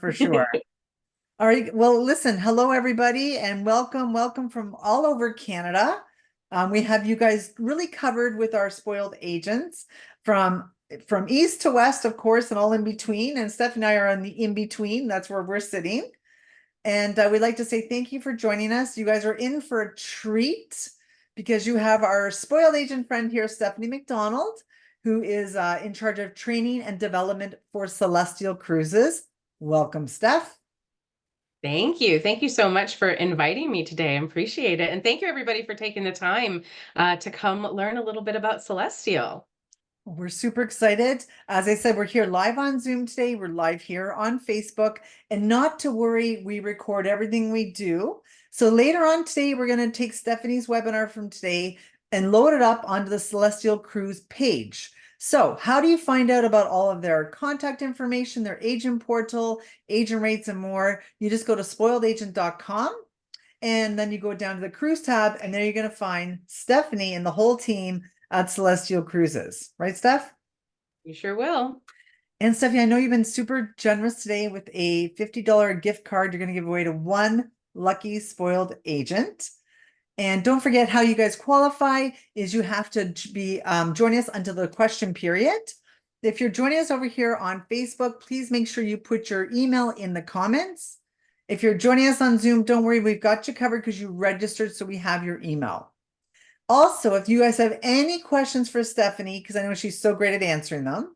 for sure. All right. Well, listen, hello everybody, and welcome from all over Canada. We have you guys really covered with our spoiled agents from east to west, of course, and all in between. And Steph and I are on the in between. That's where we're sitting. And we'd like to say thank you for joining us. You guys are in for a treat because you have our spoiled agent friend here, Stephanie McDonald, who is in charge of training and development for Celestial Cruises. Welcome, Steph. Thank you. Thank you so much for inviting me today. I appreciate it. And thank you, everybody, for taking the time to come learn a little bit about Celestial. We're super excited. As I said, we're here live on Zoom today. We're live here on Facebook. And not to worry, we record everything we do. So later on today, we're going to take Stephanie's webinar from today and load it up onto the Celestial Cruise page. So how do you find out about all of their contact information, their agent portal, agent rates, and more? You just go to spoiledagent.com. And then you go down to the cruise tab, and there you're going to find Stephanie and the whole team at Celestial Cruises. Right, Steph? You sure will. And Stephanie, I know you've been super generous today with a $50 gift card you're going to give away to one lucky spoiled agent. And don't forget how you guys qualify is you have to be joining us until the question period. If you're joining us over here on Facebook, please make sure you put your email in the comments. If you're joining us on Zoom, don't worry, we've got you covered because you registered, so we have your email. Also, if you guys have any questions for Stephanie, because I know she's so great at answering them,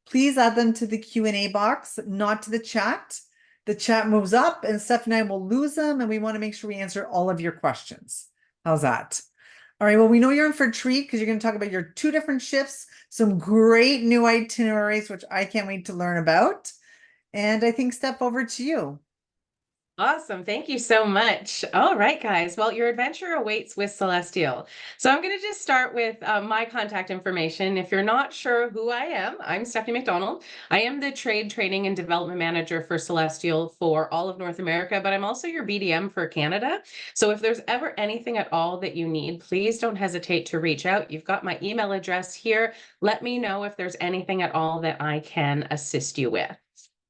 please add them to the Q&A box, not to the chat. The chat moves up and Stephanie and I will lose them, and we want to make sure we answer all of your questions. How's that? All right, well, we know you're in for a treat because you're going to talk about your two different ships, some great new itineraries, which I can't wait to learn about. And I think, Steph, over to you. Awesome. Thank you so much. All right, guys. Well, your adventure awaits with Celestial. So I'm going to just start with my contact information. If you're not sure who I am, I'm Stephanie McDonald. I am the Trade Training and Development Manager for Celestial for all of North America, but I'm also your BDM for Canada. So if there's ever anything at all that you need, please don't hesitate to reach out. You've got my email address here. Let me know if there's anything at all that I can assist you with.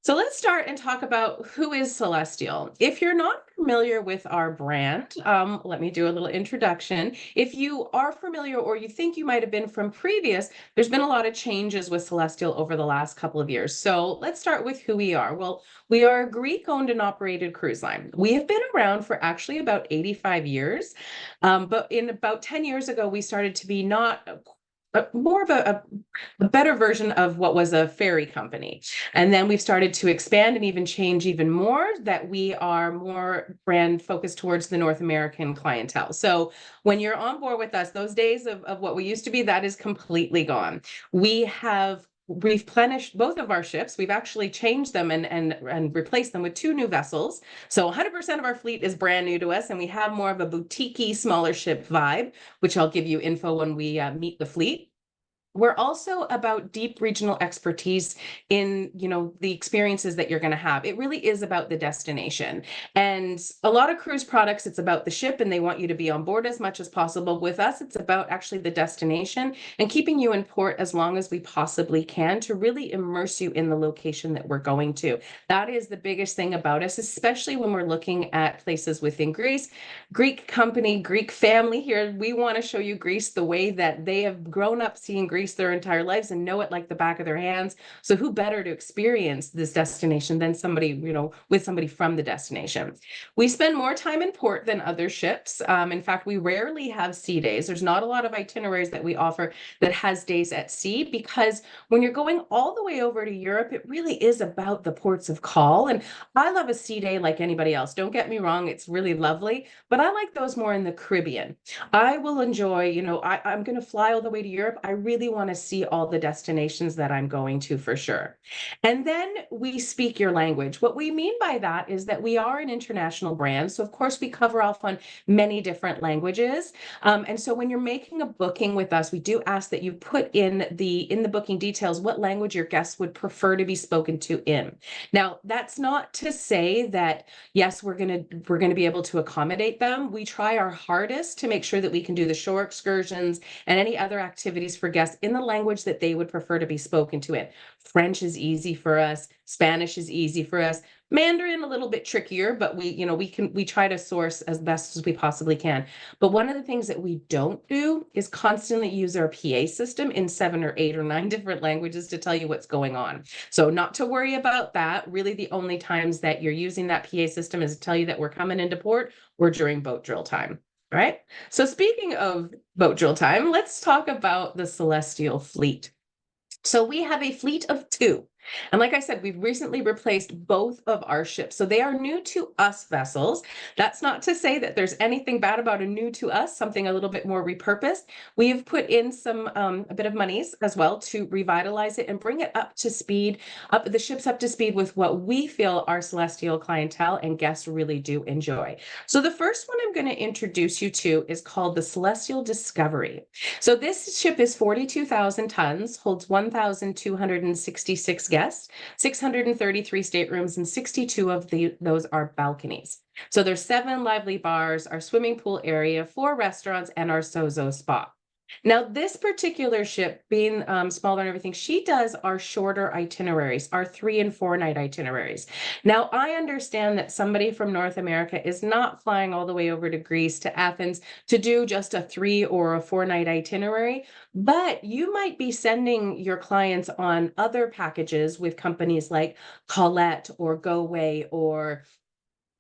So let's start and talk about who is Celestyal. If you're not familiar with our brand, let me do a little introduction. If you are familiar or you think you might have been from previous, there's been a lot of changes with Celestyal over the last couple of years. So let's start with who we are. Well, we are a Greek-owned and operated cruise line. We have been around for actually about 85 years, but in about 10 years ago, we started to be not more of a better version of what was a ferry company. And then we've started to expand and even change even more that we are more brand focused towards the North American clientele. So when you're on board with us, those days of what we used to be, that is completely gone. We have replenished both of our ships. We've actually changed them and replaced them with two new vessels. So 100% of our fleet is brand new to us, and we have more of a boutique-y, smaller ship vibe, which I'll give you info when we meet the fleet. We're also about deep regional expertise in, the experiences that you're going to have. It really is about the destination. And a lot of cruise products, it's about the ship and they want you to be on board as much as possible. With us, it's about actually the destination and keeping you in port as long as we possibly can to really immerse you in the location that we're going to. That is the biggest thing about us, especially when we're looking at places within Greece. Greek company, Greek family here. We want to show you Greece the way that they have grown up seeing Greece their entire lives and know it like the back of their hands. So who better to experience this destination than somebody, with somebody from the destination. We spend more time in port than other ships. In fact, we rarely have sea days. There's not a lot of itineraries that we offer that has days at sea, because when you're going all the way over to Europe, it really is about the ports of call. And I love a sea day like anybody else. Don't get me wrong, it's really lovely, but I like those more in the Caribbean. I will enjoy, I'm going to fly all the way to Europe. I really want to see all the destinations that I'm going to for sure. And then we speak your language. What we mean by that is that we are an international brand. So of course we cover off on many different languages. And so when you're making a booking with us, we do ask that you put in the booking details what language your guests would prefer to be spoken to in. Now, that's not to say that, yes, we're going to be able to accommodate them. We try our hardest to make sure that we can do the shore excursions and any other activities for guests in the language that they would prefer to be spoken to in. French is easy for us. Spanish is easy for us. Mandarin a little bit trickier, but we try to source as best as we possibly can. But one of the things that we don't do is constantly use our PA system in 7 or 8 or 9 different languages to tell you what's going on. So not to worry about that. Really, the only times that you're using that PA system is to tell you that we're coming into port or during boat drill time. All right. So speaking of boat drill time, let's talk about the Celestial fleet. So we have a fleet of 2. And like I said, we've recently replaced both of our ships. So they are new to us vessels. That's not to say that there's anything bad about a new to us, something a little bit more repurposed. We have put in a bit of monies as well to revitalize it and bring it up to speed, up the ships up to speed with what we feel our Celestial clientele and guests really do enjoy. So the first one I'm going to introduce you to is called the Celestial Discovery. So this ship is 42,000 tons, holds 1,266 guests, 633 staterooms, and 62 of those are balconies. So there's 7 lively bars, our swimming pool area, 4 restaurants, and our Sozo spa. Now, this particular ship, being smaller and everything, she does our shorter itineraries, our 3 and 4 night itineraries. Now, I understand that somebody from North America is not flying all the way over to Greece, to Athens, to do just a 3 or a 4 night itinerary, but you might be sending your clients on other packages with companies like Colette or Go-Way or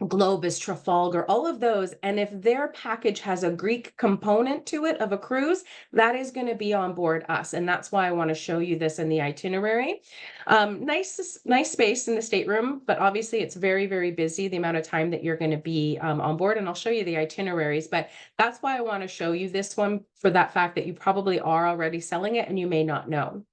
Globus, Trafalgar, all of those. And if their package has a Greek component to it of a cruise, that is going to be on board us. And that's why I want to show you this in the itinerary. Nice space in the stateroom, but obviously it's very, very busy, the amount of time that you're going to be on board. And I'll show you the itineraries, but that's why I want to show you this one, for that fact that you probably are already selling it and you may not know.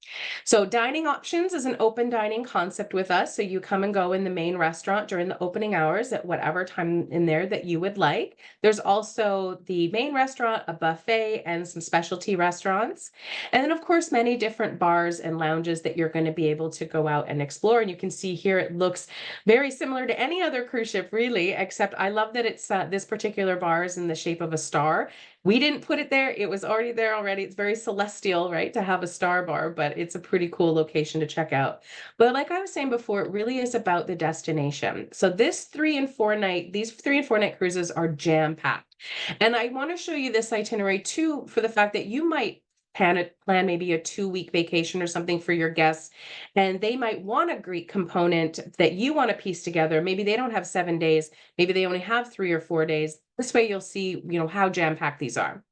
So dining options is an open dining concept with us. So you come and go in the main restaurant during the opening hours at whatever time in there that you would like. There's also the main restaurant, a buffet, and some specialty restaurants. And then, of course, many different bars and lounges that you're going to be able to go out and explore. And you can see here it looks very similar to any other cruise ship, really, except I love that it's this particular bar is in the shape of a star. We didn't put it there. It was already there already. It's very celestial, right, to have a star bar, but it's a pretty cool location to check out. But like I was saying before, it really is about the destination. So these 3 and 4 night cruises are jam-packed. And I want to show you this itinerary too, for the fact that you might plan maybe a 2-week vacation or something for your guests, and they might want a Greek component that you want to piece together. Maybe they don't have 7 days, maybe they only have 3 or 4 days. This way you'll see, how jam-packed these are.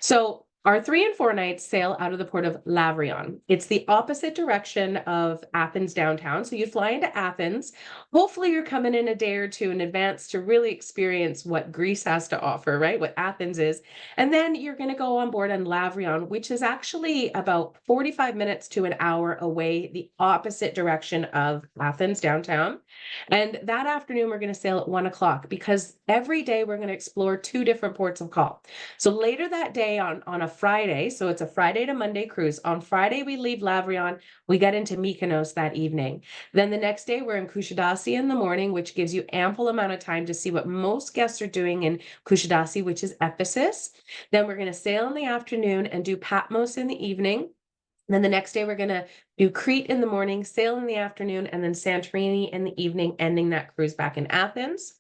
So our 3 and 4 nights sail out of the port of Lavrion. It's the opposite direction of Athens downtown. So you fly into Athens. Hopefully you're coming in a day or 2 in advance to really experience what Greece has to offer, right? What Athens is. And then you're going to go on board on Lavrion, which is actually about 45 minutes to an hour away, the opposite direction of Athens downtown. And that afternoon, we're going to sail at 1 o'clock, because every day we're going to explore 2 different ports of call. So later that day on a Friday, so it's a Friday to Monday cruise. On Friday, we leave Lavrion. We get into Mykonos that evening. Then the next day, we're in Kusadasi in the morning, which gives you ample amount of time to see what most guests are doing in Kusadasi, which is Ephesus. Then we're going to sail in the afternoon and do Patmos in the evening. And then the next day, we're going to do Crete in the morning, sail in the afternoon, and then Santorini in the evening, ending that cruise back in Athens.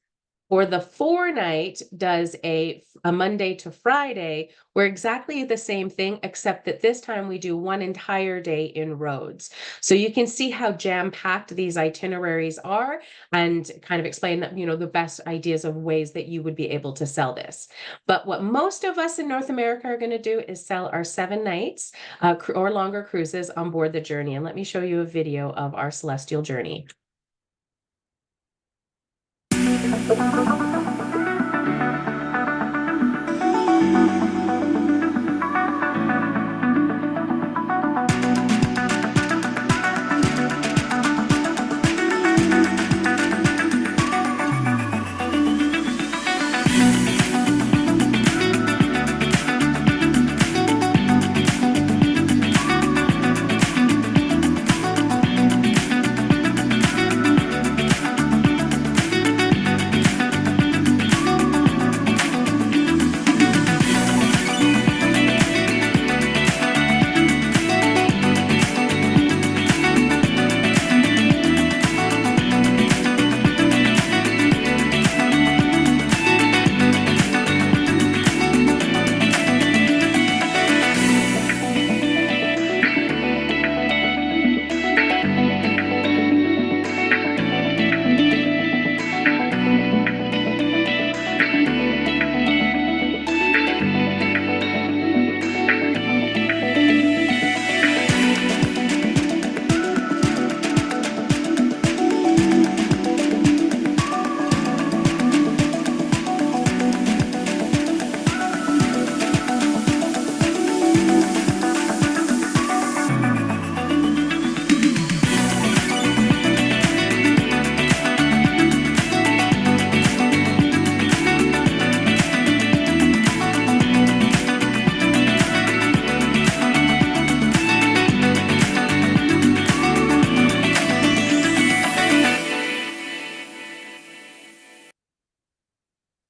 Or the 4 night does a Monday to Friday. We're exactly the same thing, except that this time we do 1 entire day in Rhodes. So you can see how jam-packed these itineraries are, and kind of explain that, the best ideas of ways that you would be able to sell this. But what most of us in North America are going to do is sell our 7 nights or longer cruises on board the Journey. And let me show you a video of our Celestial Journey.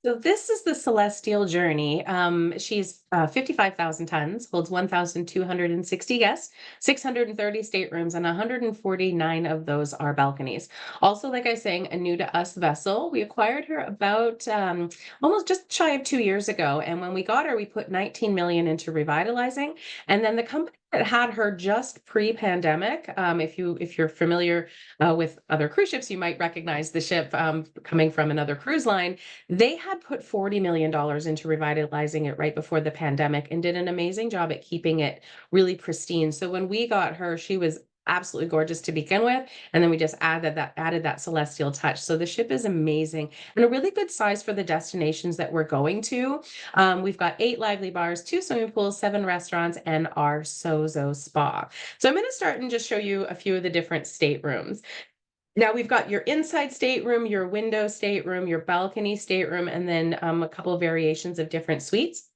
So this is the Celestial Journey. She's 55,000 tons, holds 1,260 guests, 630 staterooms, and 149 of those are balconies. Also, like I was saying, a new to us vessel. We acquired her about almost just shy of 2 years ago. And when we got her, we put 19 million into revitalizing. And then the company that had her just pre-pandemic, if you're familiar with other cruise ships, you might recognize the ship coming from another cruise line. They had put $40 million into revitalizing it right before the pandemic and did an amazing job at keeping it really pristine. So when we got her, she was absolutely gorgeous to begin with, and then we just added that celestial touch. So the ship is amazing and a really good size for the destinations that we're going to. We've got 8 lively bars, 2 swimming pools, 7 restaurants, and our Sozo spa. So I'm going to start and just show you a few of the different staterooms. Now we've got your inside stateroom, your window stateroom, your balcony stateroom, and then a couple of variations of different suites.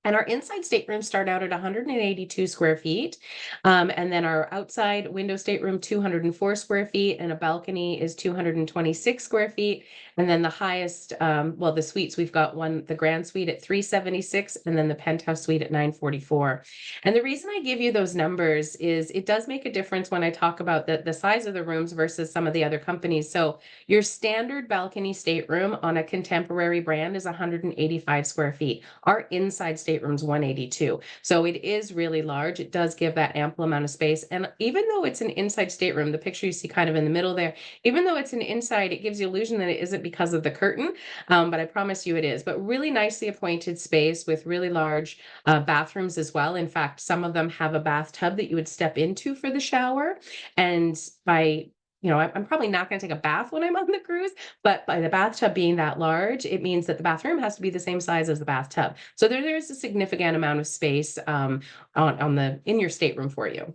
And our inside staterooms start out at 182 square feet. And then our outside window stateroom, 204 square feet, and a balcony is 226 square feet. And then the highest, the suites, we've got the grand suite at 376, and then the penthouse suite at 944. And the reason I give you those numbers is it does make a difference when I talk about the size of the rooms versus some of the other companies. So your standard balcony stateroom on a contemporary brand is 185 square feet. Our inside stateroom's 182. So it is really large. It does give that ample amount of space. And even though it's an inside stateroom, the picture you see kind of in the middle there, even though it's an inside, it gives you illusion that it isn't because of the curtain, but I promise you it is. But really nicely appointed space with really large bathrooms as well. In fact, some of them have a bathtub that you would step into for the shower. And I'm probably not going to take a bath when I'm on the cruise, but by the bathtub being that large, it means that the bathroom has to be the same size as the bathtub. So there's a significant amount of space in your stateroom for you.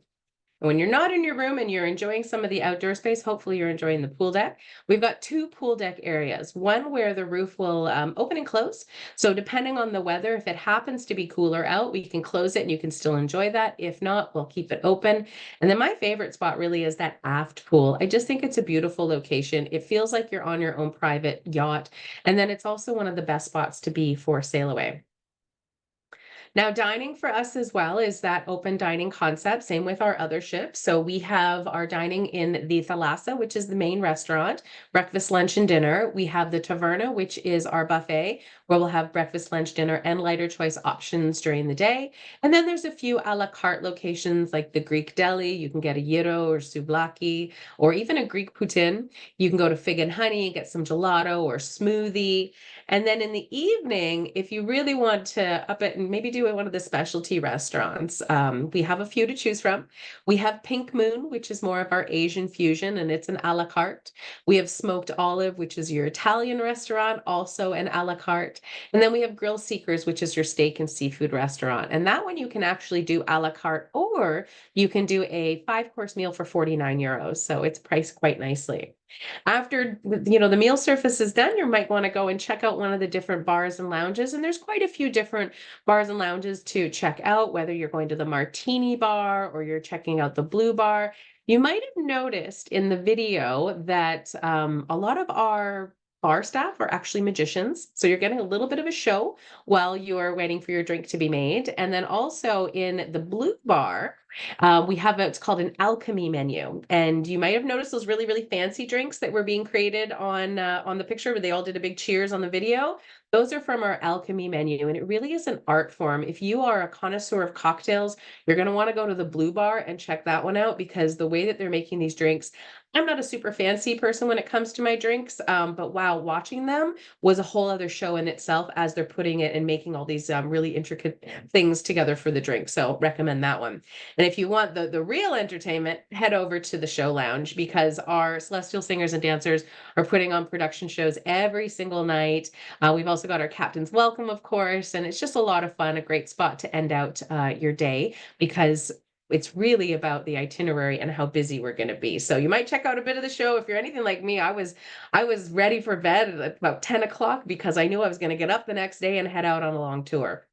When you're not in your room and you're enjoying some of the outdoor space, hopefully you're enjoying the pool deck. We've got 2 pool deck areas, one where the roof will open and close. So depending on the weather, if it happens to be cooler out, we can close it and you can still enjoy that. If not, we'll keep it open. And then my favorite spot really is that aft pool. I just think it's a beautiful location. It feels like you're on your own private yacht. And then it's also one of the best spots to be for sail away. Now, dining for us as well is that open dining concept, same with our other ships. So we have our dining in the Thalassa, which is the main restaurant, breakfast, lunch, and dinner. We have the Taverna, which is our buffet, where we'll have breakfast, lunch, dinner, and lighter choice options during the day. And then there's a few a la carte locations like the Greek deli. You can get a gyro or souvlaki, or even a Greek poutine. You can go to Fig and Honey and get some gelato or smoothie. And then in the evening, if you really want to up it and maybe do one of the specialty restaurants, we have a few to choose from. We have Pink Moon, which is more of our Asian fusion, and it's an a la carte. We have Smoked Olive, which is your Italian restaurant, also an a la carte. And then we have Grill Seekers, which is your steak and seafood restaurant. And that one you can actually do a la carte, or you can do a 5-course meal for 49 euros. So it's priced quite nicely. After the meal service is done, you might want to go and check out one of the different bars and lounges. And there's quite a few different bars and lounges to check out, whether you're going to the Martini bar or you're checking out the Blue Bar. You might have noticed in the video that a lot of our bar staff are actually magicians. So you're getting a little bit of a show while you're waiting for your drink to be made. And then also in the Blue Bar, we have it's called an alchemy menu, and you might have noticed those really, really fancy drinks that were being created on the picture where they all did a big cheers on the video. Those are from our alchemy menu, and it really is an art form. If you are a connoisseur of cocktails, you're going to want to go to the Blue Bar and check that one out, because the way that they're making these drinks, I'm not a super fancy person when it comes to my drinks, but wow, watching them was a whole other show in itself as they're putting it and making all these really intricate things together for the drink. So recommend that one. And if you want the real entertainment, head over to the show lounge, because our Celestial singers and dancers are putting on production shows every single night. We've also got our captain's welcome, of course, and it's just a lot of fun, a great spot to end out your day, because it's really about the itinerary and how busy we're going to be. So you might check out a bit of the show. If you're anything like me, I was ready for bed at about 10 o'clock because I knew I was going to get up the next day and head out on a long tour.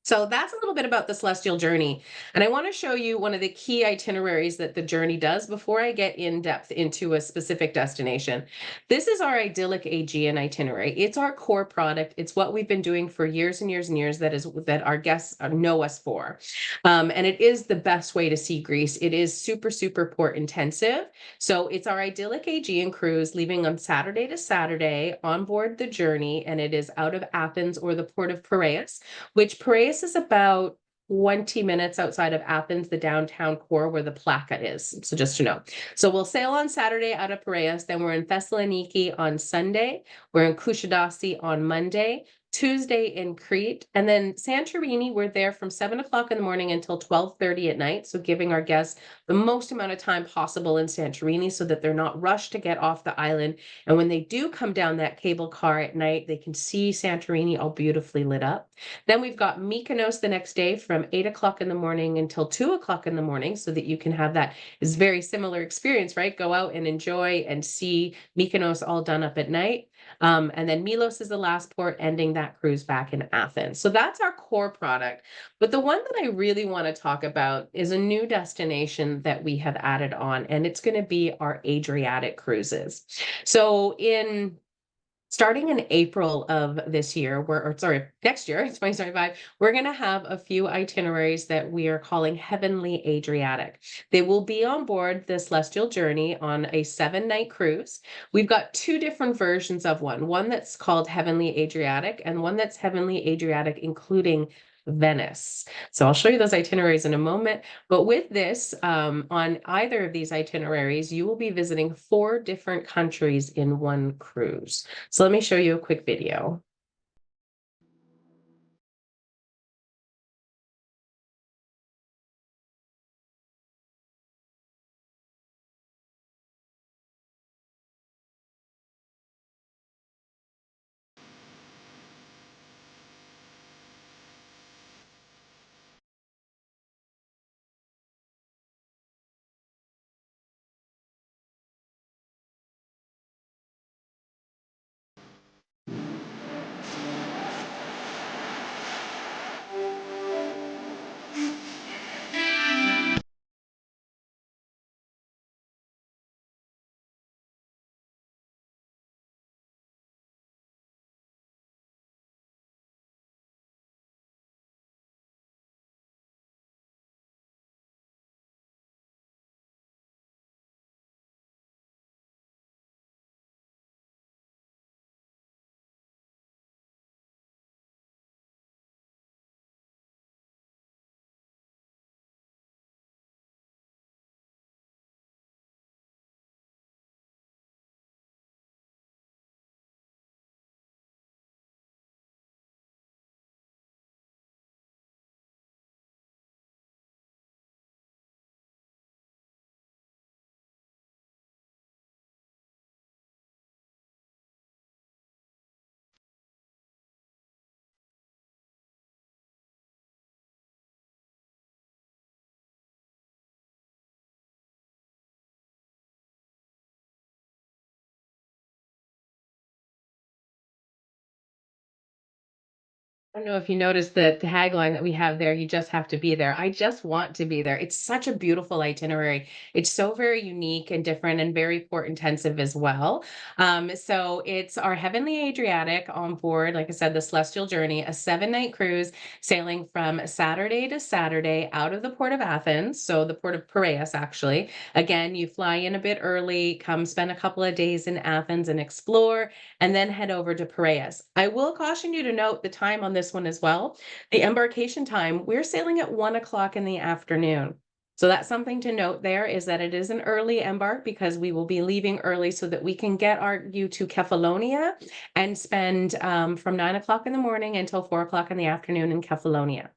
So that's a little bit about the Celestial journey. And I want to show you one of the key itineraries that the journey does before I get in depth into a specific destination. This is our idyllic Aegean itinerary. It's our core product. It's what we've been doing for years and years and years that our guests know us for. And it is the best way to see Greece. It is super, super port intensive. So it's our idyllic Aegean cruise leaving on Saturday to Saturday on board the journey. And it is out of Athens or the port of Piraeus, which Piraeus is about 20 minutes outside of Athens, the downtown core where the Plaka is. So just to know. So we'll sail on Saturday out of Piraeus. Then we're in Thessaloniki on Sunday. We're in Kushadasi on Monday. Tuesday in Crete, and then Santorini, we're there from 7 o'clock in the morning until 12:30 at night. So giving our guests the most amount of time possible in Santorini so that they're not rushed to get off the island. And when they do come down that cable car at night, they can see Santorini all beautifully lit up. Then we've got Mykonos the next day from 8 o'clock in the morning until 2 o'clock in the morning so that you can have that is very similar experience, right? Go out and enjoy and see Mykonos all done up at night. And then Milos is the last port, ending that cruise back in Athens. So that's our core product. But the one that I really want to talk about is a new destination that we have added on, and it's going to be our Adriatic cruises. So starting in April of this year, next year, 2025, we're going to have a few itineraries that we are calling Heavenly Adriatic. They will be on board the Celestial Journey on a 7-night cruise. We've got two different versions of one that's called Heavenly Adriatic and one that's Heavenly Adriatic, including Venice. So I'll show you those itineraries in a moment. But with this, on either of these itineraries, you will be visiting 4 different countries in one cruise. So let me show you a quick video. I don't know if you noticed the tagline that we have there, you just have to be there. I just want to be there. It's such a beautiful itinerary. It's so very unique and different and very port intensive as well. So it's our Heavenly Adriatic on board, like I said, the Celestial Journey, a 7-night cruise sailing from Saturday to Saturday out of the port of Athens. So the port of Piraeus, actually. Again, you fly in a bit early, come spend a couple of days in Athens and explore, and then head over to Piraeus. I will caution you to note the time on this one as well. The embarkation time, we're sailing at 1 o'clock in the afternoon. So that's something to note there is that it is an early embark because we will be leaving early so that we can get you to Kefalonia and spend from 9 o'clock in the morning until 4 o'clock in the afternoon in Kefalonia.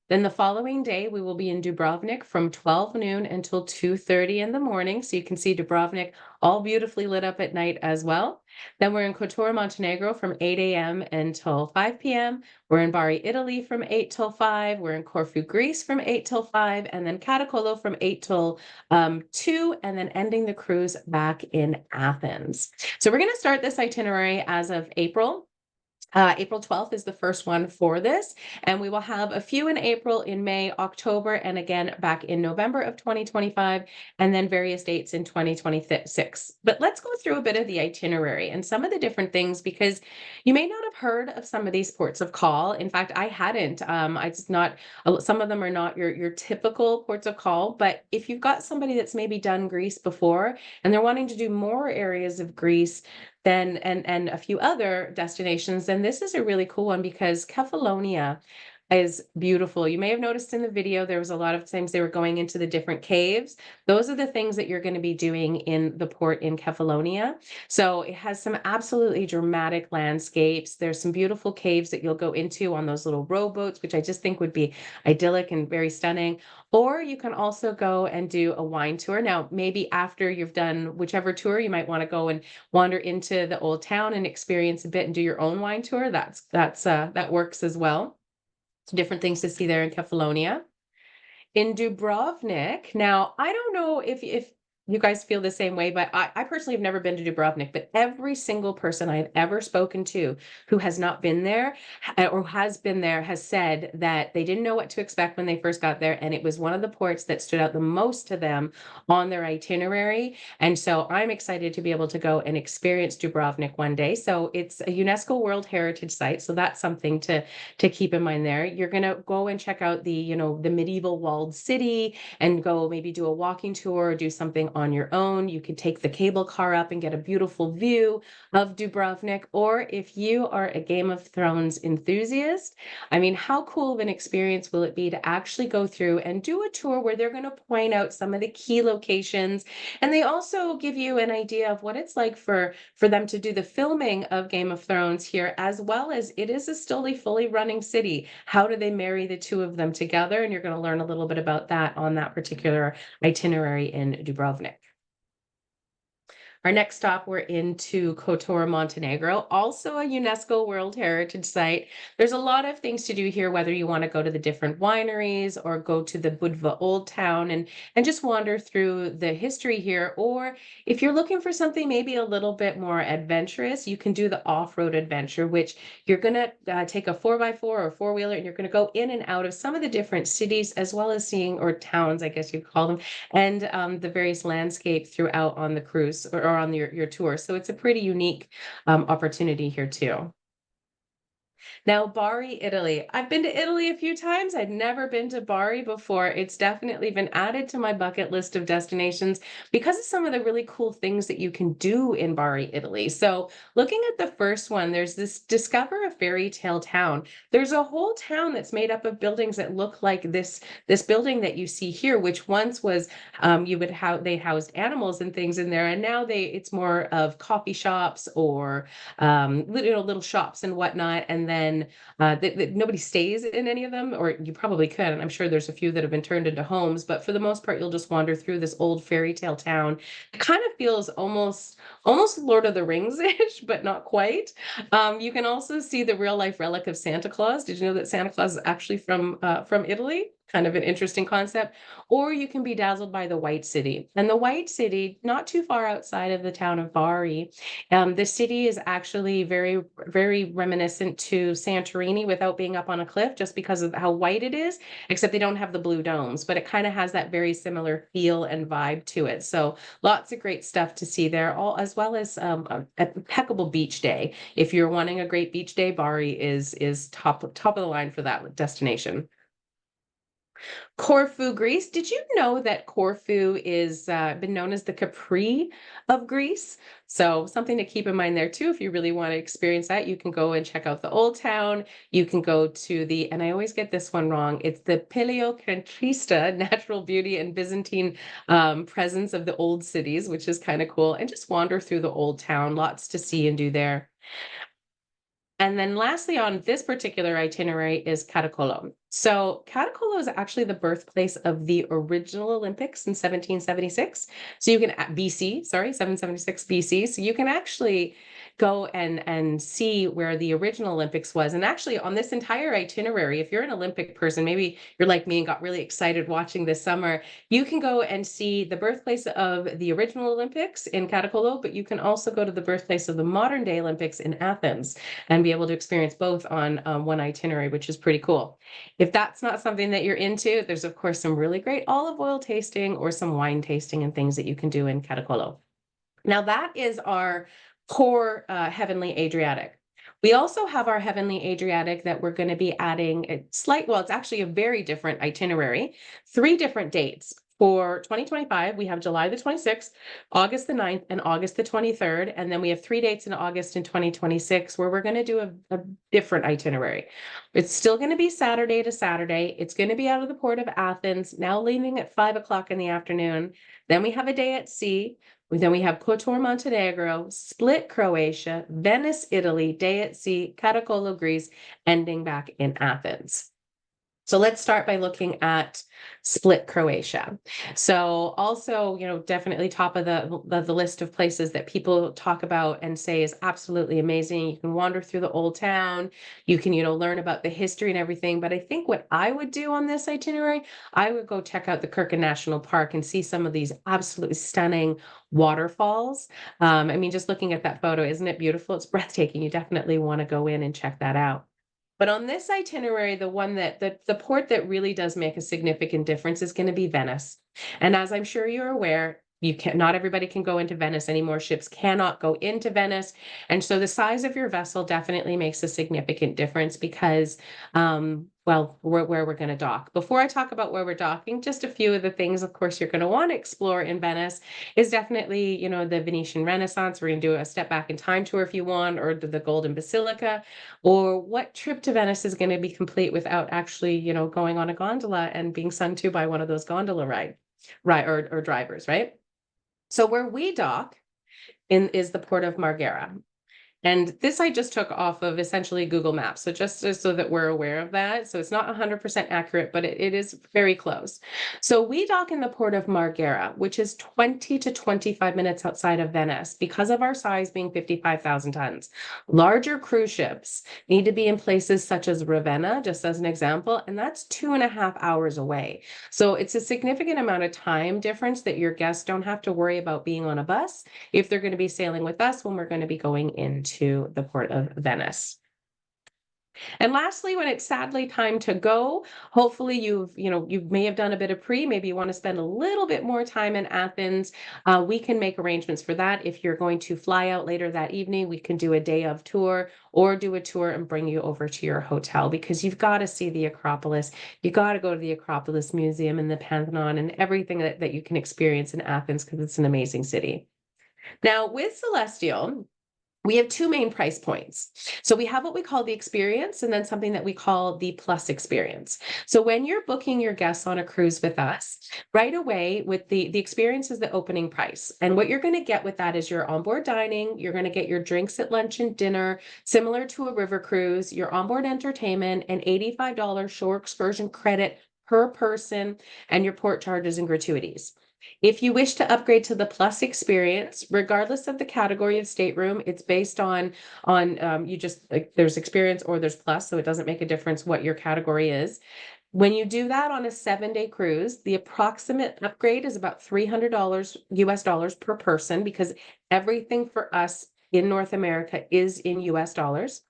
Then the following day, we will be in Dubrovnik from 12 noon until 2:30 in the morning. So you can see Dubrovnik all beautifully lit up at night as well. Then we're in Kotor, Montenegro from 8 a.m. until 5 p.m. We're in Bari, Italy from 8 till 5. We're in Corfu, Greece from 8 till 5. And then Catacolo from 8 till 2. And then ending the cruise back in Athens. So we're going to start this itinerary as of April. April 12th is the first one for this, and we will have a few in April, in May, October, and again back in November of 2025, and then various dates in 2026. But let's go through a bit of the itinerary and some of the different things, because you may not have heard of some of these ports of call. In fact, I hadn't. I just not, some of them are not your typical ports of call, but if you've got somebody that's maybe done Greece before and they're wanting to do more areas of Greece, then and a few other destinations, then this is a really cool one, because Kefalonia is beautiful. You may have noticed in the video there was a lot of times they were going into the different caves. Those are the things that you're going to be doing in the port in Kefalonia. So it has some absolutely dramatic landscapes. There's some beautiful caves that you'll go into on those little rowboats, which I just think would be idyllic and very stunning. Or you can also go and do a wine tour. Now, maybe after you've done whichever tour, you might want to go and wander into the old town and experience a bit and do your own wine tour. That works as well. So different things to see there in Kefalonia. In Dubrovnik, now I don't know if you guys feel the same way, but I personally have never been to Dubrovnik, but every single person I've ever spoken to who has not been there or has been there has said that they didn't know what to expect when they first got there. And it was one of the ports that stood out the most to them on their itinerary. And so I'm excited to be able to go and experience Dubrovnik one day. So it's a UNESCO World Heritage Site. So that's something to keep in mind there. You're going to go and check out the medieval walled city and go maybe do a walking tour or do something on your own. You can take the cable car up and get a beautiful view of Dubrovnik. Or if you are a Game of Thrones enthusiast, I mean, how cool of an experience will it be to actually go through and do a tour where they're going to point out some of the key locations, and they also give you an idea of what it's like for them to do the filming of Game of Thrones here, as well as it is a still a fully running city. How do they marry the two of them together? And you're going to learn a little bit about that on that particular itinerary in Dubrovnik. Our next stop, we're into Kotor, Montenegro, also a UNESCO World Heritage Site. There's a lot of things to do here, whether you want to go to the different wineries or go to the Budva Old Town and just wander through the history here. Or if you're looking for something maybe a little bit more adventurous, you can do the off-road adventure, which you're going to take a 4x4 or four-wheeler, and you're going to go in and out of some of the different cities, as well as seeing, or towns, I guess you'd call them, and the various landscape throughout on the cruise or on your tour. So it's a pretty unique opportunity here too. Now, Bari, Italy. I've been to Italy a few times. I'd never been to Bari before. It's definitely been added to my bucket list of destinations because of some of the really cool things that you can do in Bari, Italy. So, looking at the first one, there's this Discover a Fairy Tale Town. There's a whole town that's made up of buildings that look like this building that you see here, which once was they housed animals and things in there, and now it's more of coffee shops or little shops and whatnot. And then nobody stays in any of them, or you probably could. And I'm sure there's a few that have been turned into homes, but for the most part, you'll just wander through this old fairy tale town. It kind of feels almost Lord of the Rings-ish, but not quite. You can also see the real life relic of Santa Claus. Did you know that Santa Claus is actually from Italy? Kind of an interesting concept. Or you can be dazzled by the White City. And the White City, not too far outside of the town of Bari, the city is actually very, very reminiscent to Santorini without being up on a cliff, just because of how white it is, except they don't have the blue domes, but it kind of has that very similar feel and vibe to it. So lots of great stuff to see there, all as well as a impeccable beach day. If you're wanting a great beach day, Bari is top of the line for that destination. Corfu, Greece. Did you know that Corfu is been known as the Capri of Greece? So something to keep in mind there too. If you really want to experience that, you can go and check out the old town. You can go to and I always get this one wrong, it's the Paleocentrista, natural beauty and Byzantine presence of the old cities, which is kind of cool. And just wander through the old town. Lots to see and do there. And then lastly on this particular itinerary is Caracalla. So Caracalla is actually the birthplace of the original Olympics in 1776. So you can BC, sorry, 776 BC. So you can actually go and see where the original Olympics was. And actually, on this entire itinerary, if you're an Olympic person, maybe you're like me and got really excited watching this summer, you can go and see the birthplace of the original Olympics in Catacolo, but you can also go to the birthplace of the modern day Olympics in Athens and be able to experience both on one itinerary, which is pretty cool. If that's not something that you're into, there's of course some really great olive oil tasting or some wine tasting and things that you can do in Catacolo. Now that is our core Heavenly Adriatic. We also have our Heavenly Adriatic that we're going to be adding well, it's actually a very different itinerary, 3 different dates. For 2025, we have July the 26th, August the 9th, and August the 23rd. And then we have 3 dates in August in 2026 where we're going to do a different itinerary. It's still going to be Saturday to Saturday. It's going to be out of the port of Athens, now leaving at 5 o'clock in the afternoon. Then we have a day at sea. Then we have Kotor, Montenegro, Split, Croatia, Venice, Italy, day at sea, Catacolo, Greece, ending back in Athens. So let's start by looking at Split, Croatia. So also, definitely top of the list of places that people talk about and say is absolutely amazing. You can wander through the old town. You can, learn about the history and everything. But I think what I would do on this itinerary, I would go check out the Kirkin National Park and see some of these absolutely stunning waterfalls. I mean, just looking at that photo, isn't it beautiful? It's breathtaking. You definitely want to go in and check that out. But on this itinerary, the one that the port that really does make a significant difference is going to be Venice. And as I'm sure you're aware, not everybody can go into Venice anymore. Ships cannot go into Venice. And so the size of your vessel definitely makes a significant difference because, where we're going to dock. Before I talk about where we're docking, just a few of the things, of course, you're going to want to explore in Venice is definitely, the Venetian Renaissance. We're going to do a step back in time tour if you want, or the Golden Basilica, or what trip to Venice is going to be complete without actually, going on a gondola and being sung to by one of those gondola or drivers, right? So where we dock is the port of Marghera. And this I just took off of essentially Google Maps. So just so that we're aware of that. So it's not 100% accurate, but it is very close. So we dock in the port of Marghera, which is 20 to 25 minutes outside of Venice because of our size being 55,000 tons. Larger cruise ships need to be in places such as Ravenna, just as an example, and that's 2.5 hours away. So it's a significant amount of time difference that your guests don't have to worry about being on a bus if they're going to be sailing with us when we're going to be going into the port of Venice. And lastly, when it's sadly time to go, hopefully you may have done a bit of maybe you want to spend a little bit more time in Athens. We can make arrangements for that. If you're going to fly out later that evening, we can do a day of tour or do a tour and bring you over to your hotel because you've got to see the Acropolis. You got to go to the Acropolis Museum and the Pantheon and everything that you can experience in Athens because it's an amazing city. Now with Celestyal, we have 2 main price points. So we have what we call the experience and then something that we call the plus experience. So when you're booking your guests on a cruise with us, right away with the experience is the opening price. And what you're going to get with that is your onboard dining, you're going to get your drinks at lunch and dinner, similar to a river cruise, your onboard entertainment, an $85 shore excursion credit per person, and your port charges and gratuities. If you wish to upgrade to the plus experience, regardless of the category of stateroom, it's based on you just like there's experience or there's plus, so it doesn't make a difference what your category is. When you do that on a 7-day cruise, the approximate upgrade is about $300 US dollars per person because everything for us in North America is in US dollars.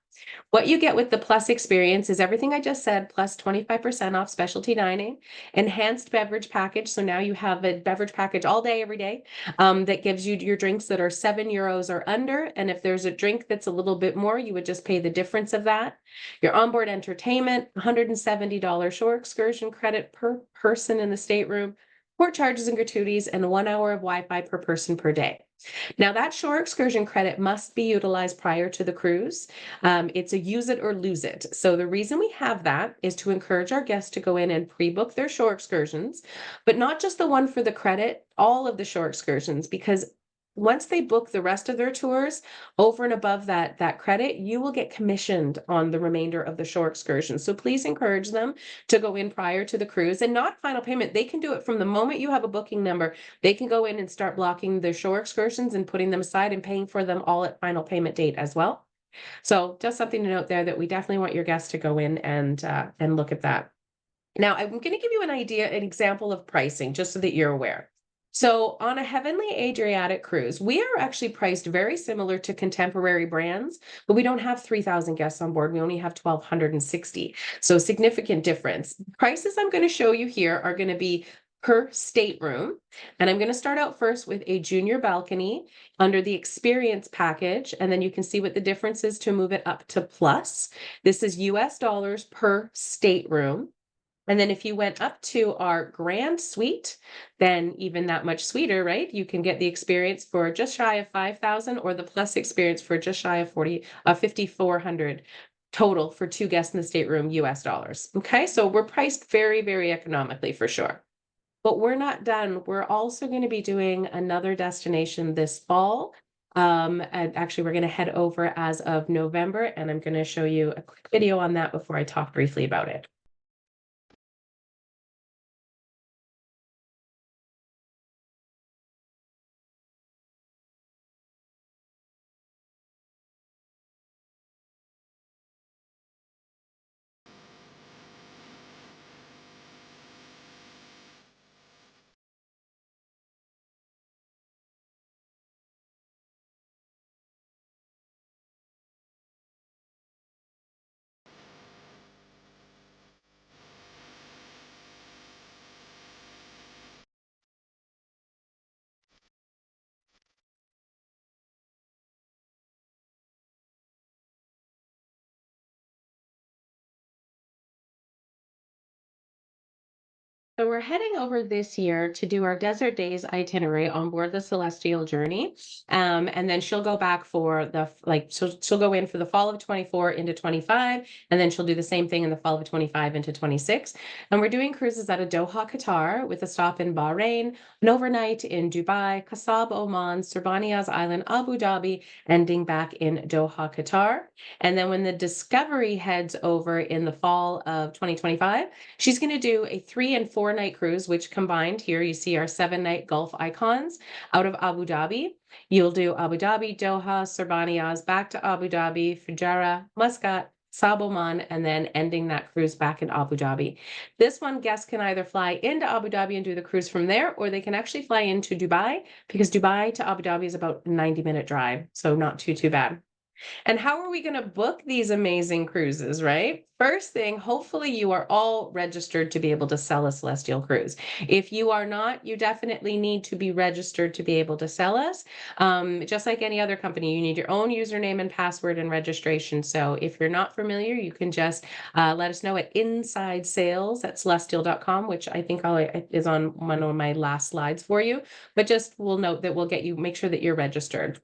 What you get with the plus experience is everything I just said, plus 25% off specialty dining, enhanced beverage package. So now you have a beverage package all day, every day, that gives you your drinks that are €7 or under. And if there's a drink that's a little bit more, you would just pay the difference of that. Your onboard entertainment, $170 shore excursion credit per person in the stateroom, port charges and gratuities, and 1 hour of Wi-Fi per person per day. Now that shore excursion credit must be utilized prior to the cruise. It's a use it or lose it. So the reason we have that is to encourage our guests to go in and pre-book their shore excursions, but not just the one for the credit, all of the shore excursions, because once they book the rest of their tours over and above that credit, you will get commissioned on the remainder of the shore excursion. So please encourage them to go in prior to the cruise, and not final payment. They can do it from the moment you have a booking number. They can go in and start blocking their shore excursions and putting them aside and paying for them all at final payment date as well. So just something to note there, that we definitely want your guests to go in and look at that. Now, I'm going to give you an example of pricing, just so that you're aware. So on a Heavenly Adriatic cruise, we are actually priced very similar to contemporary brands, but we don't have 3,000 guests on board. We only have 1,260. So significant difference. Prices I'm going to show you here are going to be per stateroom. And I'm going to start out first with a junior balcony under the experience package. And then you can see what the difference is to move it up to plus. This is US dollars per stateroom. And then if you went up to our grand suite, then even that much sweeter, right? You can get the experience for just shy of 5,000, or the plus experience for just shy of 5,400 total for two guests in the stateroom, US dollars. Okay, so we're priced very, very economically for sure. But we're not done. We're also going to be doing another destination this fall. And actually, we're going to head over as of November, and I'm going to show you a quick video on that before I talk briefly about it. So we're heading over this year to do our Desert Days itinerary on board the Celestial Journey. And then she'll go back for she'll go in for the fall of 24 into 25, and then she'll do the same thing in the fall of 25 into 26. And we're doing cruises out of Doha, Qatar, with a stop in Bahrain, an overnight in Dubai, Kasab, Oman, Surbaniaz Island, Abu Dhabi, ending back in Doha, Qatar. And then when the Discovery heads over in the fall of 2025, she's going to do a 3 and 4 night cruise, which combined here, you see our 7 night Gulf icons out of Abu Dhabi. You'll do Abu Dhabi, Doha, Surbaniaz, back to Abu Dhabi, Fujairah, Muscat, Saab Oman, and then ending that cruise back in Abu Dhabi. This one, guests can either fly into Abu Dhabi and do the cruise from there, or they can actually fly into Dubai, because Dubai to Abu Dhabi is about a 90-minute drive. So not too bad. And how are we going to book these amazing cruises, right? First thing, hopefully you are all registered to be able to sell a Celestial cruise. If you are not, you definitely need to be registered to be able to sell us. Just like any other company, you need your own username and password and registration. So if you're not familiar, you can just let us know at insidesales@celestial.com, which I think is on one of my last slides for you. But just we'll note that we'll get you, make sure that you're registered.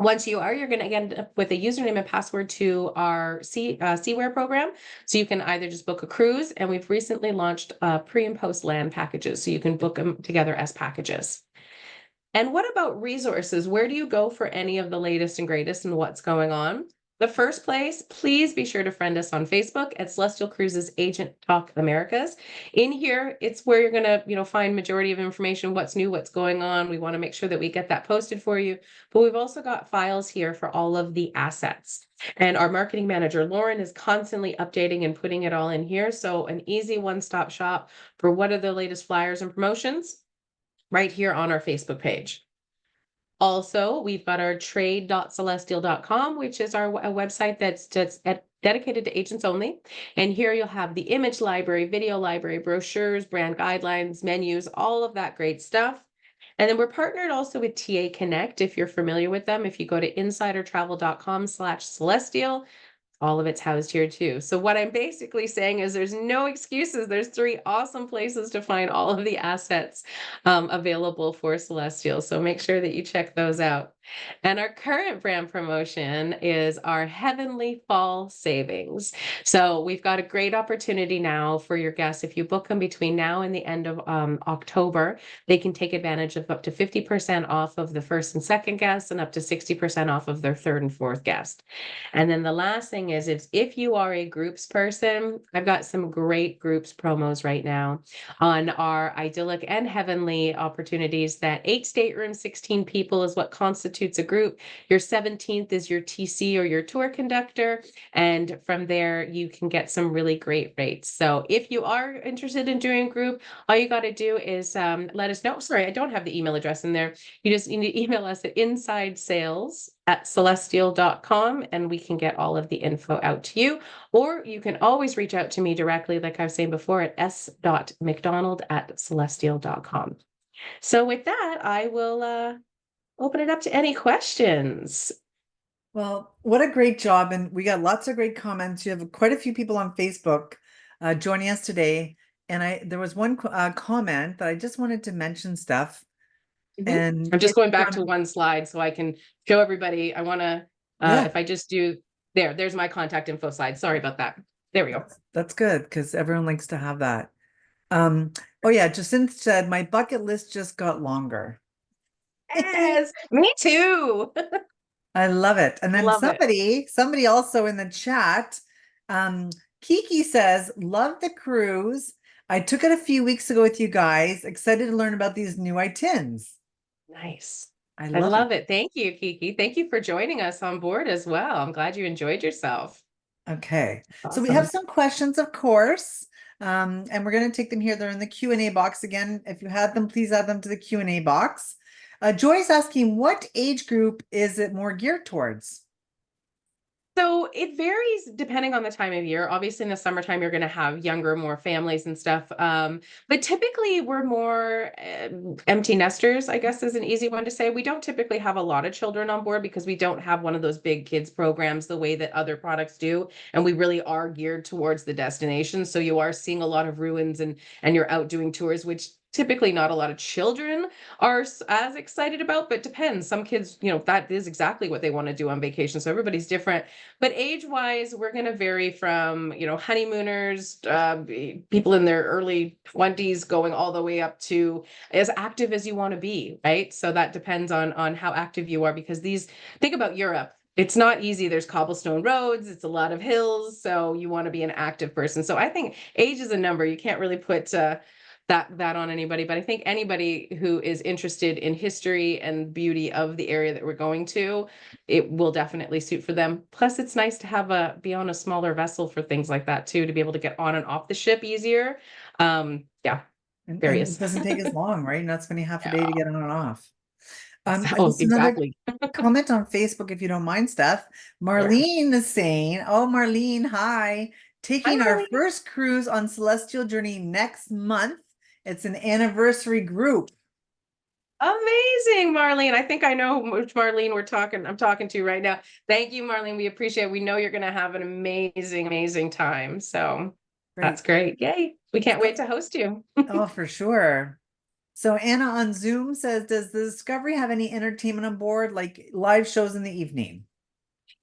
Once you are, you're going to end up with a username and password to our Seaware program. So you can either just book a cruise, and we've recently launched pre and post land packages, so you can book them together as packages. And what about resources? Where do you go for any of the latest and greatest and what's going on? The first place, please be sure to friend us on Facebook at Celestial Cruises Agent Talk Americas. In here, it's where you're going to, find majority of information, what's new, what's going on. We want to make sure that we get that posted for you. But we've also got files here for all of the assets. And our marketing manager, Lauren, is constantly updating and putting it all in here. So an easy one-stop shop for what are the latest flyers and promotions right here on our Facebook page. Also, we've got our trade.celestial.com, which is our website that's dedicated to agents only. And here you'll have the image library, video library, brochures, brand guidelines, menus, all of that great stuff. And then we're partnered also with TA Connect, if you're familiar with them. If you go to insidertravel.com/celestial, all of it's housed here too. So what I'm basically saying is there's no excuses. There's 3 awesome places to find all of the assets available for Celestial. So make sure that you check those out. And our current brand promotion is our Heavenly Fall Savings. So we've got a great opportunity now for your guests. If you book them between now and the end of October, they can take advantage of up to 50% off of the first and second guest and up to 60% off of their third and fourth guest. And then the last thing is if you are a groups person, I've got some great groups promos right now on our idyllic and heavenly opportunities. That 8 staterooms, 16 people is what constitutes a group. Your 17th is your TC or your tour conductor. And from there, you can get some really great rates. So if you are interested in doing a group, all you got to do is let us know. Sorry, I don't have the email address in there. You just need to email us at insidesales@celestial.com and we can get all of the info out to you. Or you can always reach out to me directly, like I was saying before, at s.mcdonald@celestial.com. So with that, I will open it up to any questions. Well, what a great job. And we got lots of great comments. You have quite a few people on Facebook joining us today. And there was one comment that I just wanted to mention stuff. Mhm. And I'm just it's going back to from, one slide so I can show everybody. I want to, yeah, if I just do there's my contact info slide. Sorry about that. There we go. that's good because everyone likes to have that. Um, oh yeah, Jacinth said my bucket list just got longer. Yes, me too. I love it. And then Love it. somebody also in the chat, um, Kiki says, love the cruise. I took it a few weeks ago with you guys. Excited to learn about these new itins. Nice. I I love it. love it. Thank you, Kiki. Thank you for joining us on board as well. I'm glad you enjoyed yourself. Okay. So we have Awesome. some questions, of course. And we're going to take them here. They're in the Q&A box again. If you have them, please add them to the Q&A box. Joy's asking, what age group is it more geared towards? So it varies depending on the time of year. Obviously, in the summertime, you're going to have younger, more families and stuff. But typically, we're more empty nesters, I guess is an easy one to say. We don't typically have a lot of children on board because we don't have one of those big kids programs the way that other products do. And we really are geared towards the destination. So you are seeing a lot of ruins and you're out doing tours, which typically not a lot of children are as excited about, but depends. Some kids, that is exactly what they want to do on vacation. So everybody's different. But age wise, we're going to vary from, honeymooners, people in their early 20s going all the way up to as active as you want to be, right? So that depends on how active you are because think about Europe. It's not easy. There's cobblestone roads. It's a lot of hills. So you want to be an active person. So I think age is a number. You can't really put that on anybody, but I think anybody who is interested in history and beauty of the area that we're going to, it will definitely suit for them. Plus, it's nice to be on a smaller vessel for things like that too, to be able to get on and off the ship easier. Yeah, And it various. doesn't take as long, right? You're not spending half a day to get on and off. So Just another exactly. comment on Facebook, if you don't mind, Steph. Sure. Marlene is saying, oh, Marlene, hi. Hi, Taking our Marlene. first cruise on Celestial Journey next month. It's an anniversary group. Amazing, Marlene. I think I know which Marlene I'm talking to right now. Thank you, Marlene. We appreciate it. We know you're going to have an amazing, amazing time. So that's Great. great. Yay. We can't wait So, to host you. oh, for sure. So Anna on Zoom says, does the Discovery have any entertainment on board, like live shows in the evening?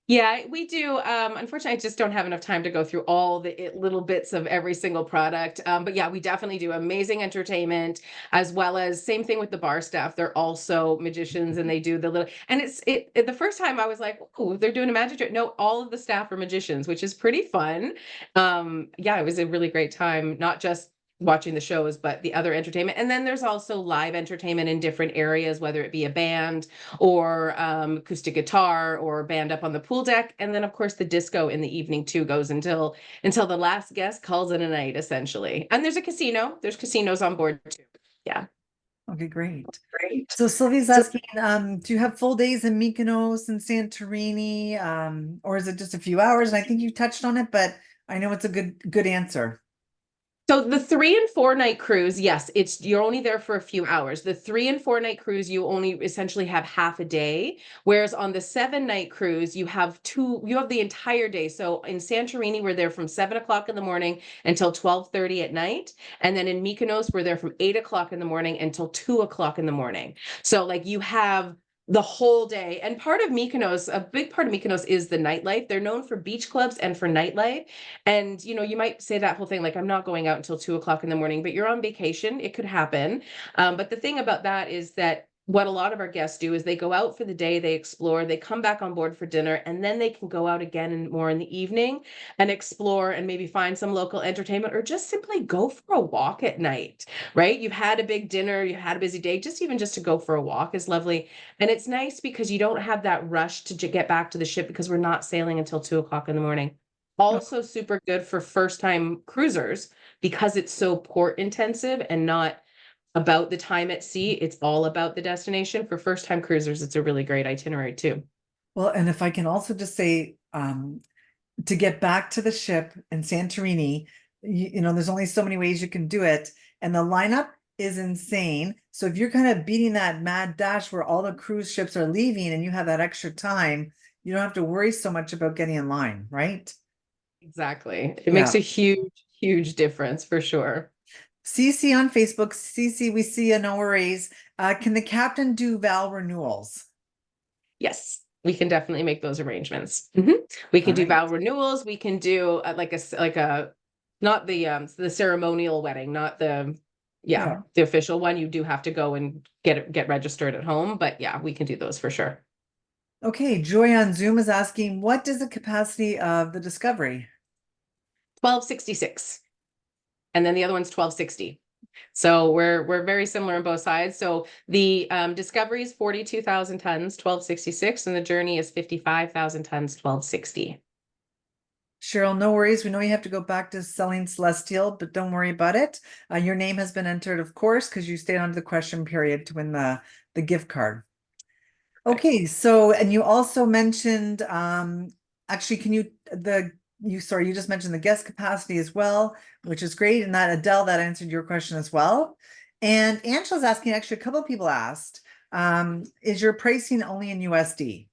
Yeah, we do. Unfortunately, I just don't have enough time to go through all the little bits of every single product. But yeah, we definitely do amazing entertainment, as well as same thing with the bar staff. They're also magicians, and they do the little. And the first time I was like, oh, they're doing a magic trick. No, all of the staff are magicians, which is pretty fun. Yeah, it was a really great time. Not just watching the shows, but the other entertainment. And then there's also live entertainment in different areas, whether it be a band or acoustic guitar or band up on the pool deck. And then of course the disco in the evening too goes until the last guest calls it a night, essentially. And there's a casino. There's casinos on board too. Yeah. Okay, great. Great. So Sylvia's So asking, do you have full days in Mykonos and Santorini, or is it just a few hours? And I think you touched on it, but I know it's a good answer. So the 3 and 4 night cruise, yes, you're only there for a few hours. The 3 and 4 night cruise, you only essentially have half a day, whereas on the 7 night cruise, you have the entire day. So in Santorini, we're there from 7 o'clock in the morning until 12:30 at night, and then in Mykonos, we're there from 8 o'clock in the morning until 2 o'clock in the morning. So like you have the whole day. And part of Mykonos, a big part of Mykonos is the nightlife. They're known for beach clubs and for nightlife. And, you know, you might say that whole thing, like, I'm not going out until 2 o'clock in the morning, but you're on vacation. It could happen. But the thing about that is that what a lot of our guests do is they go out for the day, they explore, they come back on board for dinner, and then they can go out again and more in the evening and explore and maybe find some local entertainment or just simply go for a walk at night, right? You've had a big dinner, you had a busy day, just even just to go for a walk is lovely. And it's nice because you don't have that rush to get back to the ship because we're not sailing until 2 o'clock in the morning. Also, super good for first time cruisers because it's so port intensive and not about the time at sea. It's all about the destination. For first time cruisers, it's a really great itinerary too. Well, and if I can also just say, to get back to the ship in Santorini, you know, there's only so many ways you can do it. And the lineup is insane. So if you're kind of beating that mad dash where all the cruise ships are leaving and you have that extra time, you don't have to worry so much about getting in line, right? Exactly. It makes Yeah. a huge, huge difference for sure. CC on Facebook, CC, we see you, no worries. Can the captain do Val renewals? Yes, we can definitely make those arrangements. We All can do right. vow renewals. We can do like a not the ceremonial wedding, not the Yeah. the official one. You do have to go and get registered at home, but yeah, we can do those for sure. Okay, Joy on Zoom is asking, what is the capacity of the Discovery? 1266. And then the other one's 1260. So we're very similar on both sides. So the Discovery is 42,000 tons, 1266, and the Journey is 55,000 tons, 1260. Cheryl, no worries. We know you have to go back to selling Celestial, but don't worry about it. Your name has been entered, of course, because you stayed on the question period to win the gift card. Okay, so and you also mentioned actually can you the you sorry, you just mentioned the guest capacity as well, which is great. And that Adele, that answered your question as well. And Angela's asking, actually, a couple of people asked, is your pricing only in USD?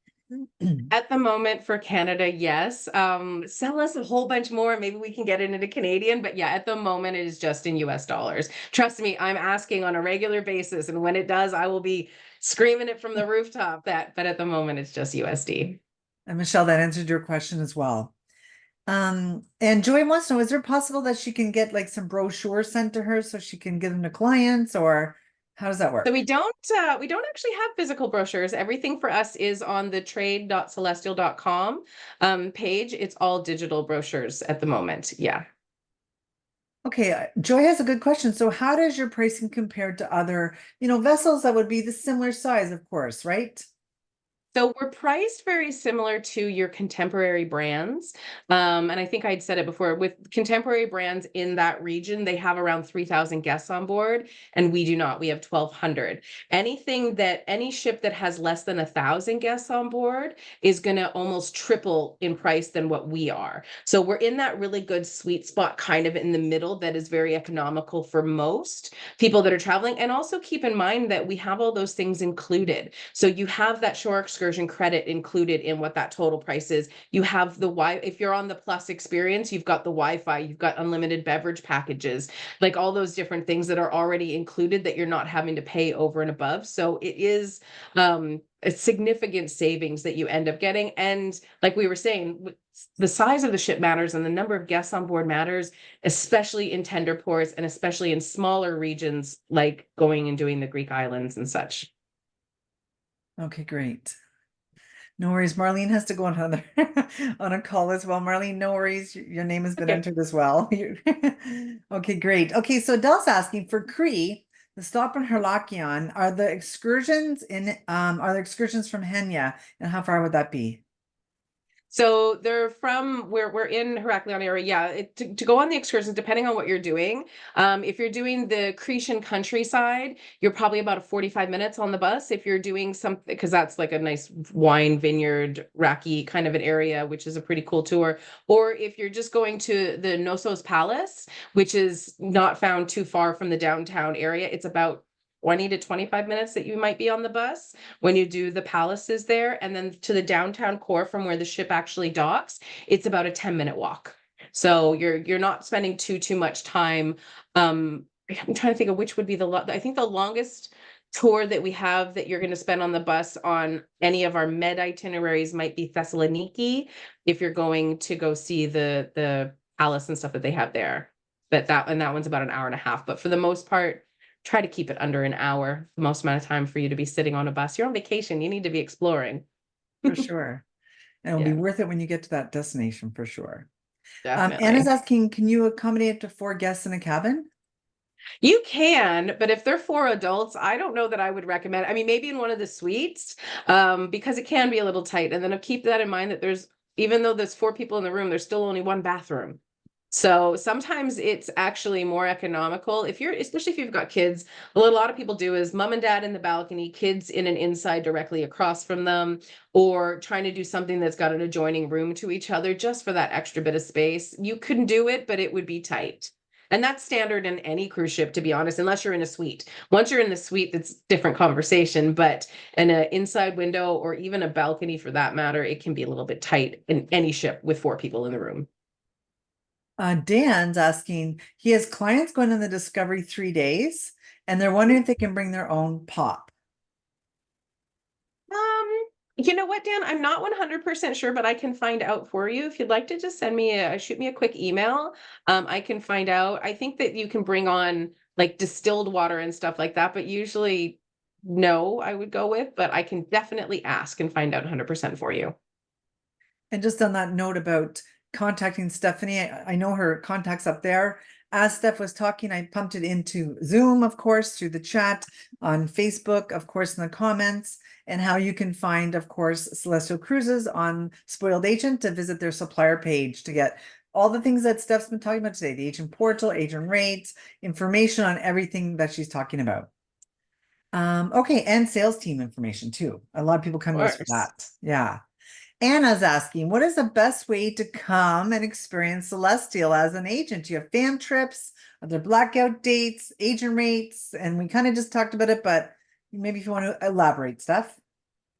At the moment for Canada, yes. Sell us a whole bunch more. Maybe we can get it into Canadian, but yeah, at the moment it is just in US dollars. Trust me, I'm asking on a regular basis, and when it does, I will be screaming it from the rooftop that, but at the moment it's just USD. And Michelle, that answered your question as well. And Joy wants to know, is it possible that she can get like some brochures sent to her so she can give them to clients, or how does that So work? we don't actually have physical brochures. Everything for us is on the trade.celestial.com page. It's all digital brochures at the moment. Yeah. Okay, Joy has a good question. So how does your pricing compare to other, vessels that would be the similar size, of course, right? So we're priced very similar to your contemporary brands. And I think I'd said it before with contemporary brands in that region, they have around 3,000 guests on board, and we do not. We have 1,200. Any ship that has less than 1,000 guests on board is going to almost triple in price than what we are. So we're in that really good sweet spot, kind of in the middle, that is very economical for most people that are traveling. And also keep in mind that we have all those things included. So you have that shore excursion credit included in what that total price is. You have the if you're on the plus experience, you've got the Wi-Fi, you've got unlimited beverage packages, like all those different things that are already included that you're not having to pay over and above. So it is a significant savings that you end up getting. And like we were saying, the size of the ship matters and the number of guests on board matters, especially in tender ports and especially in smaller regions like going and doing the Greek islands and such. Okay, great. No worries. Marlene has to go on another on a call as well. Marlene, no worries. Your name has been Okay. entered as well. Okay, great. Okay, so Adele's asking for Cree, the stop in Herlakion, are the excursions from Henya, and how far would that be? So they're from where we're in Heraklion area. Yeah, to go on the excursions, depending on what you're doing. If you're doing the Cretan countryside, you're probably about 45 minutes on the bus. If you're doing something, because that's like a nice wine vineyard, Raki kind of an area, which is a pretty cool tour. Or if you're just going to the Knossos Palace, which is not found too far from the downtown area, it's about 20 to 25 minutes that you might be on the bus when you do the palaces there. And then to the downtown core from where the ship actually docks, it's about a 10-minute walk. So you're not spending too much time. I'm trying to think of which would be I think the longest tour that we have that you're going to spend on the bus on any of our med itineraries might be Thessaloniki if you're going to go see the palace and stuff that they have there. That one's about an hour and a half, but for the most part, try to keep it under an hour, the most amount of time for you to be sitting on a bus. You're on vacation, you need to be exploring. For sure. And it'll be Yeah, worth it when you get to that destination for sure. Anna's definitely. asking, can you accommodate up to 4 guests in a cabin? You can, but if they're for adults, I don't know that I would recommend. I mean, maybe in one of the suites, because it can be a little tight. And then keep that in mind that even though there's 4 people in the room, there's still only one bathroom. So sometimes it's actually more economical especially if you've got kids. What a lot of people do is mom and dad in the balcony, kids in an inside directly across from them, or trying to do something that's got an adjoining room to each other just for that extra bit of space. You can do it, but it would be tight. And that's standard in any cruise ship, to be honest, unless you're in a suite. Once you're in the suite, that's different conversation. But in an inside window or even a balcony for that matter, it can be a little bit tight in any ship with 4 people in the room. Dan's asking, he has clients going on the Discovery 3 days, and they're wondering if they can bring their own pop. Um, you know what, Dan? I'm not 100% sure, but I can find out for you. If you'd like to just shoot me a quick email, I can find out. I think that you can bring on like distilled water and stuff like that, but usually no, I would go with, but I can definitely ask and find out 100% for you. And just on that note about contacting Stephanie, I know her contacts up there. As Steph was talking, I pumped it into Zoom, of course, through the chat, on Facebook, of course, in the comments, and how you can find, of course, Celestial Cruises on Spoiled Agent to visit their supplier page to get all the things that Steph's been talking about today, the agent portal, agent rates, information on everything that she's talking about. Okay, and sales team information too. A lot of people come Of to us for course. that. Yeah. Anna's asking, what is the best way to come and experience Celestial as an agent? Do you have fam trips? Are there blackout dates, agent rates? And we kind of just talked about it, but maybe if you want to elaborate stuff.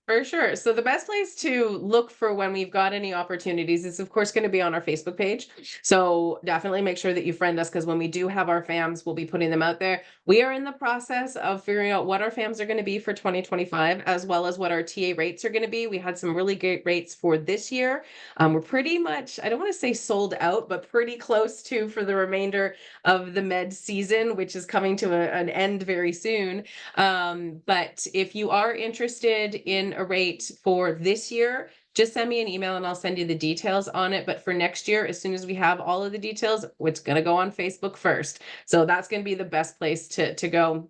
For sure. So the best place to look for when we've got any opportunities is of course going to be on our Facebook page. So definitely make sure that you friend us because when we do have our FAMs, we'll be putting them out there. We are in the process of figuring out what our FAMs are going to be for 2025, as well as what our TA rates are going to be. We had some really great rates for this year. We're pretty much, I don't want to say sold out, but pretty close to for the remainder of the med season, which is coming to an end very soon. But if you are interested in a rate for this year, just send me an email and I'll send you the details on it. But for next year, as soon as we have all of the details, it's going to go on Facebook first. So that's going to be the best place to go.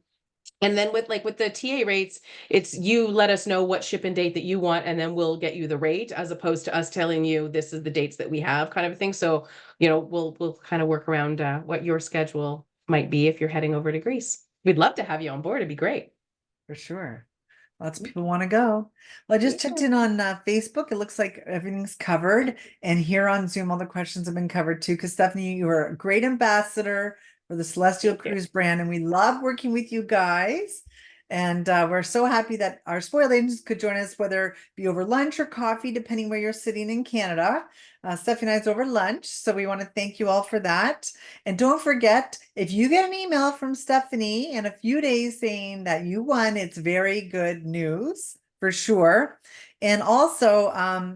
And then with the TA rates, it's you let us know what ship and date that you want, and then we'll get you the rate as opposed to us telling you this is the dates that we have, kind of a thing. So, we'll kind of work around what your schedule might be if you're heading over to Greece. We'd love to have you on board. It'd be great. For sure. Lots of people want to go. Well, I just checked in on Facebook. It looks like everything's covered. And here on Zoom, all the questions have been covered too. Because Stephanie, you are a great ambassador for the Celestial Thank you. Cruise brand. And we love working with you guys. And we're so happy that our spoiled agents could join us, whether it be over lunch or coffee, depending where you're sitting in Canada. Stephanie and I's over lunch. So we want to thank you all for that. And don't forget, if you get an email from Stephanie in a few days saying that you won, it's very good news for sure. And also,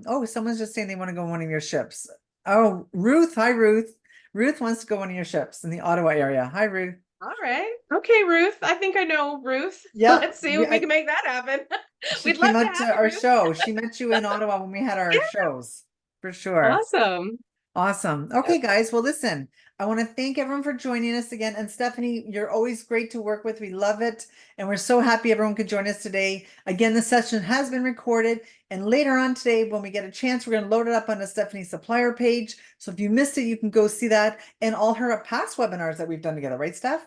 oh, someone's just saying they want to go on one of your ships. Oh, Ruth. Hi, Ruth. Ruth wants to go on one of your ships in the Ottawa area. Hi, Ruth. All right. Okay, Ruth. I think I know Ruth. Yeah, Let's see if we can make that happen. she We'd came love to out have to you, our Ruth. show. She met you in Ottawa when we had our Yeah, shows, for sure. awesome. Awesome. Okay, guys. Well, listen, I want to thank everyone for joining us again. And Stephanie, you're always great to work with. We love it. And we're so happy everyone could join us today. Again, the session has been recorded. And later on today, when we get a chance, we're going to load it up on the Stephanie supplier page. So if you missed it, you can go see that and all her past webinars that we've done together. Right, Steph?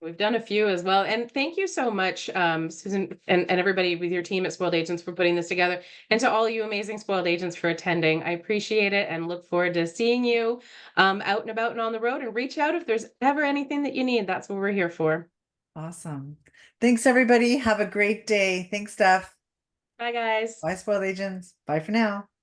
We've done a few as well. And thank you so much, Susan, and everybody with your team at Spoiled Agents for putting this together. And to all you amazing Spoiled Agents for attending. I appreciate it and look forward to seeing you out and about and on the road. And reach out if there's ever anything that you need. That's what we're here for. Awesome. Thanks, everybody. Have a great day. Thanks, Steph. Bye, guys. Bye, spoiled agents. Bye for now.